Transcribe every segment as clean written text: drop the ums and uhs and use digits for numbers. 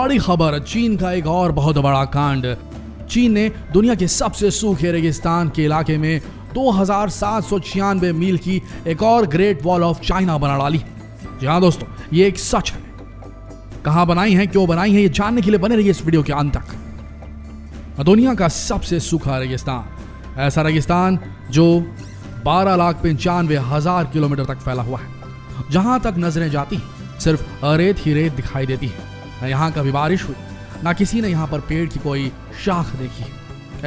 बड़ी खबर, चीन का एक और बहुत बड़ा कांड। चीन ने दुनिया के सबसे सूखे रेगिस्तान के इलाके में 2796 मील की एक और ग्रेट वॉल ऑफ चाइना बना डाली। जी हाँ दोस्तों, ये एक सच है। कहां बनाई है, क्यों बनाई है, ये जानने के लिए बने रहिए इस वीडियो के अंत तक। दुनिया का सबसे सूखा रेगिस्तान, ऐसा रेगिस्तान जो 12,95,000 किलोमीटर तक फैला हुआ है। जहां तक नजरें जाती हैं सिर्फ रेत ही रेत दिखाई देती है। न यहाँ कभी बारिश हुई, ना किसी ने यहाँ पर पेड़ की कोई शाख देखी।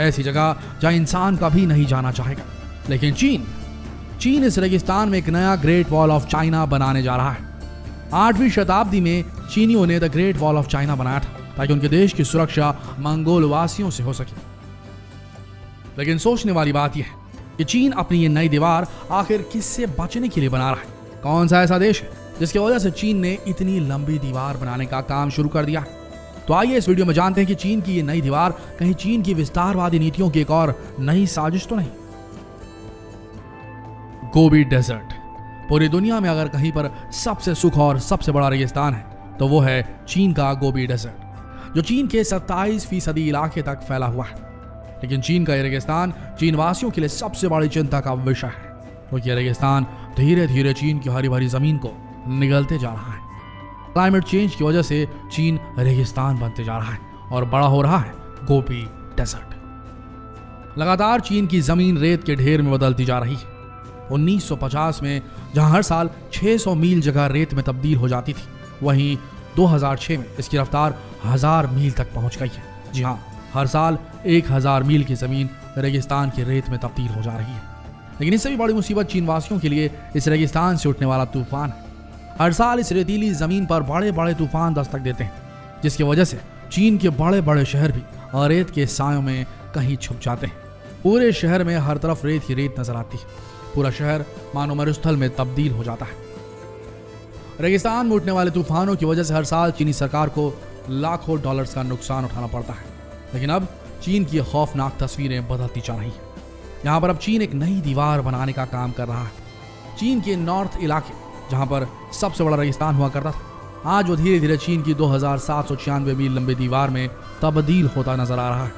ऐसी जगह जहाँ इंसान कभी नहीं जाना चाहेगा। लेकिन चीन इस रेगिस्तान में एक नया ग्रेट वॉल ऑफ चाइना बनाने जा रहा है। 8वीं शताब्दी में चीनियों ने the great wall of China बनाया था ताकि उनके देश की सुरक्षा मंगोल वासियों से हो सके। लेकिन सोचने वाली बात यह है कि चीन अपनी ये नई दीवार आखिर किससे बचने के लिए बना रहा है। कौन सा ऐसा देश है जिसकी वजह से चीन ने इतनी लंबी दीवार बनाने का काम शुरू कर दिया है। तो आइए इस वीडियो में जानते हैं कि चीन की ये नई दीवार कहीं चीन की विस्तारवादी नीतियों की एक और नई साजिश तो नहीं। Gobi desert. पूरी दुनिया में अगर कहीं पर सबसे सूखा और सबसे बड़ा रेगिस्तान है तो वो है चीन का गोबी डेजर्ट, जो चीन के 27% इलाके तक फैला हुआ है। लेकिन चीन का ये रेगिस्तान चीन वासियों के लिए सबसे बड़ी चिंता का विषय है, क्योंकि यह रेगिस्तान धीरे धीरे चीन की हरी भरी जमीन को निगलते जा रहा है। क्लाइमेट चेंज की वजह से चीन रेगिस्तान बनते जा रहा है और बड़ा हो रहा है गोबी डेजर्ट। लगातार चीन की जमीन रेत के ढेर में बदलती जा रही है। 1950 में जहां हर साल 600 मील जगह रेत में तब्दील हो जाती थी, वहीं 2006 में इसकी रफ्तार 1000 मील तक पहुंच गई है। जी हाँ, हर साल 1000 मील की जमीन रेगिस्तान की रेत में तब्दील हो जा रही है। लेकिन इससे भी बड़ी मुसीबत चीन वासियों के लिए इस रेगिस्तान से उठने वाला तूफान है। हर साल इस रेतीली जमीन पर बड़े बड़े तूफान दस्तक देते हैं, जिसकी वजह से चीन के बड़े बड़े शहर भी रेत के सायों में कहीं छुप जाते हैं। पूरे शहर में हर तरफ रेत ही रेत नजर आती है। पूरा शहर मानो मरुस्थल में तब्दील हो जाता है। रेगिस्तान में उठने वाले तूफानों की वजह से हर साल चीनी सरकार को लाखों डॉलर्स का नुकसान उठाना पड़ता है। लेकिन अब चीन की खौफनाक तस्वीरें बदलती जा रही हैं। यहाँ पर अब चीन एक नई दीवार बनाने का काम कर रहा है। चीन के नॉर्थ इलाके, जहाँ पर सबसे बड़ा रेगिस्तान हुआ करता था, आज वो धीरे धीरे चीन की 2796 मील लंबी दीवार में तब्दील होता नजर आ रहा है।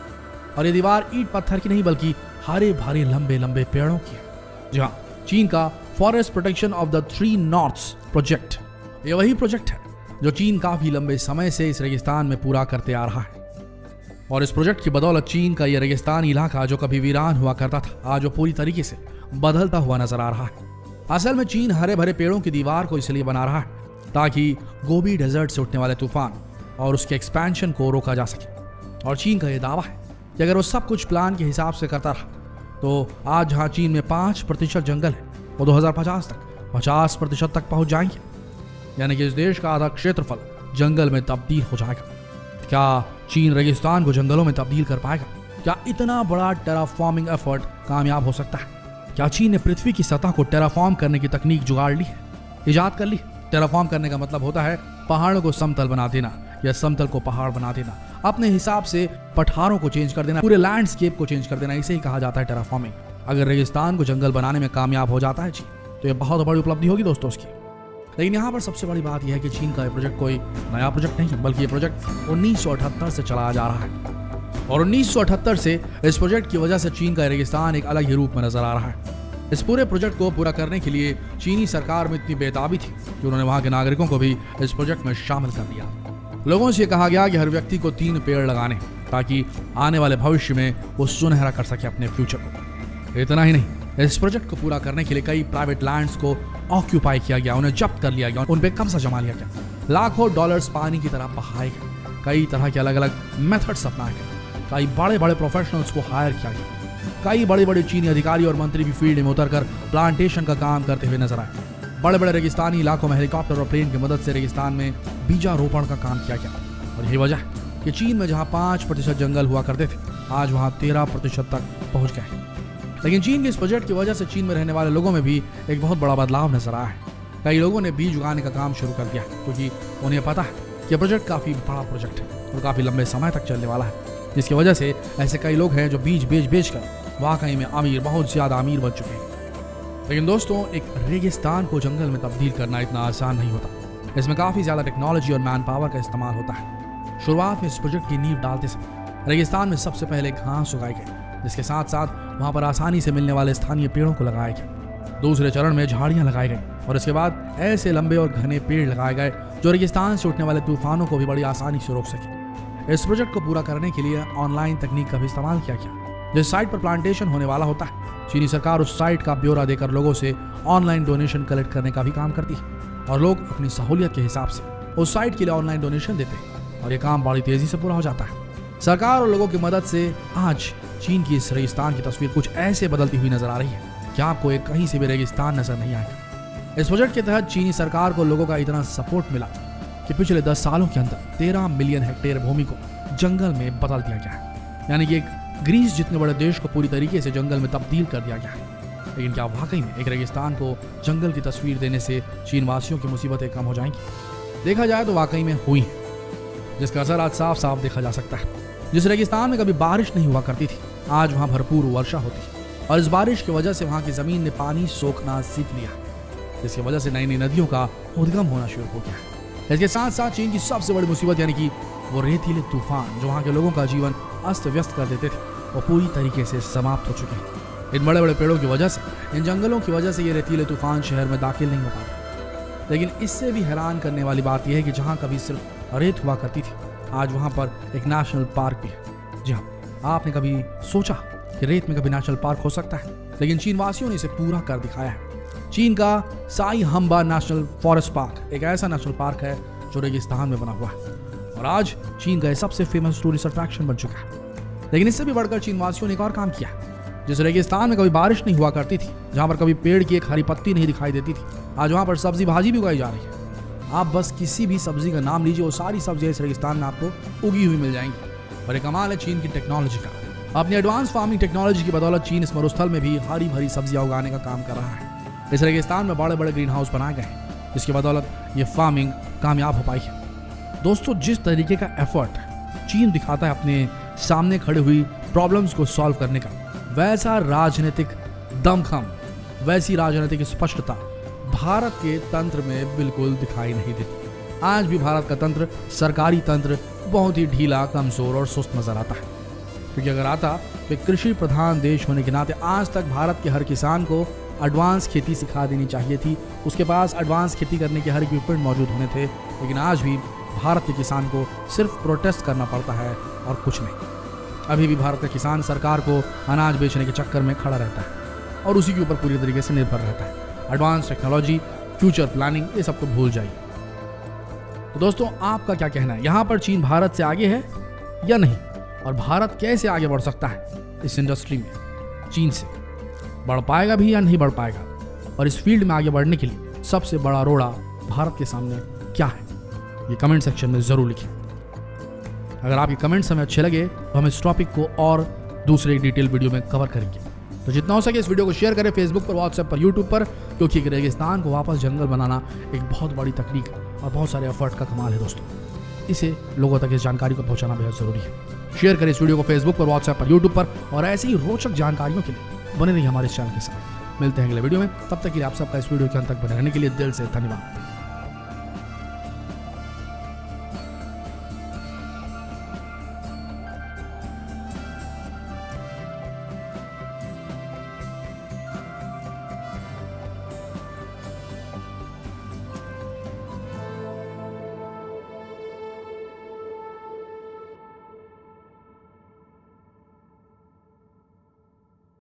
और ये दीवार ईंट पत्थर की नहीं बल्कि हरे भरे लंबे लंबे पेड़ों की है। जी हाँ, चीन का forest protection of the 3 norths project, ये वही प्रोजेक्ट है जो चीन काफी लंबे समय से इस रेगिस्तान में पूरा करते आ रहा है। और इस प्रोजेक्ट की बदौलत चीन का यह रेगिस्तानी इलाका जो कभी वीरान हुआ करता था, आज वो पूरी तरीके से बदलता हुआ नजर आ रहा है। असल में चीन हरे भरे पेड़ों की दीवार को इसलिए बना रहा है ताकि गोबी डेजर्ट से उठने वाले तूफान और उसके एक्सपेंशन को रोका जा सके। और चीन का यह दावा है कि अगर वो सब कुछ प्लान के हिसाब से करता रहा तो आज जहां चीन में 5% जंगल है, वो 2050 तक 50% तक पहुंच जाएंगे। यानी कि इस देश का आधा क्षेत्रफल जंगल में तब्दील हो जाएगा। क्या चीन रेगिस्तान को जंगलों में तब्दील कर पाएगा? क्या इतना बड़ा टेराफॉर्मिंग एफर्ट कामयाब हो सकता है? क्या चीन ने पृथ्वी की सतह को टेराफॉर्म करने की तकनीक जुगाड़ ली है, इजाद कर ली? टेराफॉर्म करने का मतलब होता है पहाड़ों को समतल बना देना या समतल को पहाड़ बना देना, अपने हिसाब से पठारों को चेंज कर देना, पूरे लैंडस्केप को चेंज कर देना। इसे ही कहा जाता है टेराफॉर्मिंग। अगर रेगिस्तान को जंगल बनाने में कामयाब हो जाता है चीन, तो ये बहुत बड़ी उपलब्धि होगी दोस्तों उसकी। लेकिन यहाँ पर सबसे बड़ी बात यह है कि चीन का ये प्रोजेक्ट कोई नया प्रोजेक्ट नहीं है, बल्कि ये प्रोजेक्ट 1978 से चलाया जा रहा है। और 1978 से इस प्रोजेक्ट की वजह से चीन का रेगिस्तान एक अलग ही रूप में नजर आ रहा है। इस पूरे प्रोजेक्ट को पूरा करने के लिए चीनी सरकार में इतनी बेताबी थी कि उन्होंने वहां के नागरिकों को भी इस प्रोजेक्ट में शामिल कर लिया। लोगों से कहा गया कि हर व्यक्ति को 3 पेड़ लगाने, ताकि आने वाले भविष्य में वो सुनहरा कर सके अपने फ्यूचर को। इतना ही नहीं, इस प्रोजेक्ट को पूरा करने के लिए कई प्राइवेट लैंड्स को ऑक्यूपाई किया गया, उन्हें जब्त कर लिया गया, उन पे कब्जा जमा लिया गया। लाखों डॉलर्स पानी की तरह बहाए गए। कई तरह के अलग अलग मेथड्स अपनाए गए। कई बड़े बड़े प्रोफेशनल्स को हायर किया गया। कई बड़े बड़े चीनी अधिकारी और मंत्री भी फील्ड में उतरकर प्लांटेशन का काम करते हुए नजर आए। बड़े बड़े रेगिस्तानी इलाकों में हेलीकॉप्टर और प्लेन की मदद से रेगिस्तान में बीजारोपण का काम किया गया। और यही वजह है कि चीन में जहां 5% जंगल हुआ करते थे, आज वहां 13% तक पहुंच गए। लेकिन चीन के इस प्रोजेक्ट की वजह से चीन में रहने वाले लोगों में भी एक बहुत बड़ा बदलाव नजर आया है। कई लोगों ने बीज उगाने का काम शुरू कर दिया, क्योंकि उन्हें पता है कि प्रोजेक्ट काफी बड़ा प्रोजेक्ट है और काफी लंबे समय तक चलने वाला है। जिसकी वजह से ऐसे कई लोग हैं जो बीज बेच कर वाकई में अमीर, बहुत ज्यादा अमीर बन चुके हैं। लेकिन दोस्तों, एक रेगिस्तान को जंगल में तब्दील करना इतना आसान नहीं होता। इसमें काफी ज्यादा टेक्नोलॉजी और मैन पावर का इस्तेमाल होता है। शुरुआत में इस प्रोजेक्ट की नींव डालते समय रेगिस्तान में सबसे पहले घास उगाई गई, जिसके साथ साथ वहां पर आसानी से मिलने वाले स्थानीय पेड़ों को लगाया गया। दूसरे चरण में झाड़ियां लगाई गई और इसके बाद ऐसे लंबे और घने पेड़ लगाए गए जो रेगिस्तान से उठने वाले तूफानों को भी बड़ी आसानी से रोक सके। इस प्रोजेक्ट को पूरा करने के लिए ऑनलाइन तकनीक का भी इस्तेमाल किया गया। जिस साइट पर प्लांटेशन होने वाला होता है, चीनी सरकार उस साइट का ब्यौरा देकर लोगों से ऑनलाइन डोनेशन कलेक्ट करने का भी काम करती है और लोग अपनी सहूलियत के हिसाब से उस साइट के लिए ऑनलाइन डोनेशन देते हैं और ये काम बड़ी तेजी से पूरा हो जाता है। सरकार और लोगों की मदद से आज चीन की इस रेगिस्तान की तस्वीर कुछ ऐसे बदलती हुई नजर आ रही है कि आपको एक कहीं से भी रेगिस्तान नजर नहीं आएगा। इस प्रोजेक्ट के तहत चीनी सरकार को लोगों का इतना सपोर्ट मिला कि पिछले 10 सालों के अंदर 13 मिलियन हेक्टेयर भूमि को जंगल में बदल दिया गया है। यानी कि एक ग्रीस जितने बड़े देश को पूरी तरीके से जंगल में तब्दील कर दिया गया है। लेकिन क्या वाकई में एक रेगिस्तान को जंगल की तस्वीर देने से चीन वासियों की मुसीबतें कम हो जाएंगी? देखा जाए तो वाकई में हुई है, जिसका असर आज साफ साफ देखा जा सकता है। जिस रेगिस्तान में कभी बारिश नहीं हुआ करती थी, आज वहां भरपूर वर्षा होती है और इस बारिश की वजह से वहां की जमीन ने पानी सोखना सीख लिया, जिसकी वजह से नई नई नदियों का उद्गम होना शुरू हो गया है। इसके साथ साथ चीन की सबसे बड़ी मुसीबत यानी कि वो रेतीले तूफान जो वहां के लोगों का जीवन अस्त व्यस्त कर देते थे, वो पूरी तरीके से समाप्त हो चुके हैं। इन बड़े बड़े पेड़ों की वजह से, इन जंगलों की वजह से ये रेतीले तूफान शहर में दाखिल नहीं हो पाते। लेकिन इससे भी हैरान करने वाली बात यह है कि जहां कभी सिर्फ रेत हुआ करती थी, आज वहां पर एक नेशनल पार्क भी है। जी हाँ, आपने कभी सोचा कि रेत में कभी नेशनल पार्क हो सकता है? लेकिन चीन वासियों ने इसे पूरा कर दिखाया है। चीन का साई हम्बा नेशनल फॉरेस्ट पार्क एक ऐसा नेशनल पार्क है जो रेगिस्तान में बना हुआ है और आज चीन का सबसे फेमस टूरिस्ट अट्रैक्शन बन चुका है। लेकिन इससे भी बढ़कर चीन वासियों ने एक और काम किया। जिस रेगिस्तान में कभी बारिश नहीं हुआ करती थी, जहां पर कभी पेड़ की एक हरी पत्ती नहीं दिखाई देती थी, आज वहां पर सब्जी भाजी भी उगाई जा रही है। आप बस किसी भी सब्जी का नाम लीजिए, वो सारी सब्जियां इस रेगिस्तान में आपको उगी हुई मिल जाएंगी। और ये कमाल है चीन की टेक्नोलॉजी का। अपनी एडवांस फार्मिंग टेक्नोलॉजी की बदौलत चीन इस मरुस्थल में भी हरी भरी सब्जियां उगाने का काम कर रहा है। इस रेगिस्तान में बड़े बड़े ग्रीन हाउस बनाए गए हैं, जिसकी बदौलत ये फार्मिंग कामयाब हो पाई है। दोस्तों, जिस तरीके का एफर्ट चीन दिखाता है अपने सामने खड़े हुई प्रॉब्लम्स को सॉल्व करने का, वैसा राजनीतिक दमखम, वैसी राजनीतिक स्पष्टता भारत के तंत्र में बिल्कुल दिखाई नहीं देती। आज भी भारत का तंत्र, सरकारी तंत्र बहुत ही ढीला, कमजोर और सुस्त नजर आता है। क्योंकि अगर आता तो कृषि प्रधान देश होने के नाते आज तक भारत के हर किसान को एडवांस खेती सिखा देनी चाहिए थी। उसके पास एडवांस खेती करने के हर इक्विपमेंट मौजूद होने थे। लेकिन आज भी भारत के किसान को सिर्फ प्रोटेस्ट करना पड़ता है और कुछ नहीं। अभी भी भारत का किसान सरकार को अनाज बेचने के चक्कर में खड़ा रहता है और उसी के ऊपर पूरी तरीके से निर्भर रहता है। एडवांस टेक्नोलॉजी, फ्यूचर प्लानिंग, ये सब तो भूल जाइए। तो दोस्तों, आपका क्या कहना है? यहाँ पर चीन भारत से आगे है या नहीं? और भारत कैसे आगे बढ़ सकता है इस इंडस्ट्री में? चीन से बढ़ पाएगा भी या नहीं बढ़ पाएगा? और इस फील्ड में आगे बढ़ने के लिए सबसे बड़ा रोड़ा भारत के सामने क्या है? ये कमेंट सेक्शन में जरूर लिखें। अगर आपके कमेंट्स हमें अच्छे लगे तो हम इस टॉपिक को और दूसरे डिटेल वीडियो में कवर करेंगे। तो जितना हो सके इस वीडियो को शेयर करें फेसबुक पर, व्हाट्सएप पर, यूट्यूब पर, क्योंकि रेगिस्तान को वापस जंगल बनाना एक बहुत बड़ी तकनीक और बहुत सारे एफर्ट का कमाल है दोस्तों। इसे लोगों तक इस जानकारी को पहुंचाना बेहद जरूरी है। शेयर करें इस वीडियो को फेसबुक पर, व्हाट्सएप पर, यूट्यूब पर और ऐसी ही रोचक जानकारियों के लिए बने रहिए हमारे इस चैनल के साथ। मिलते हैं अगले वीडियो में, तब तक के लिए आप सबका इस वीडियो के अंत तक बने रहने के लिए दिल से धन्यवाद।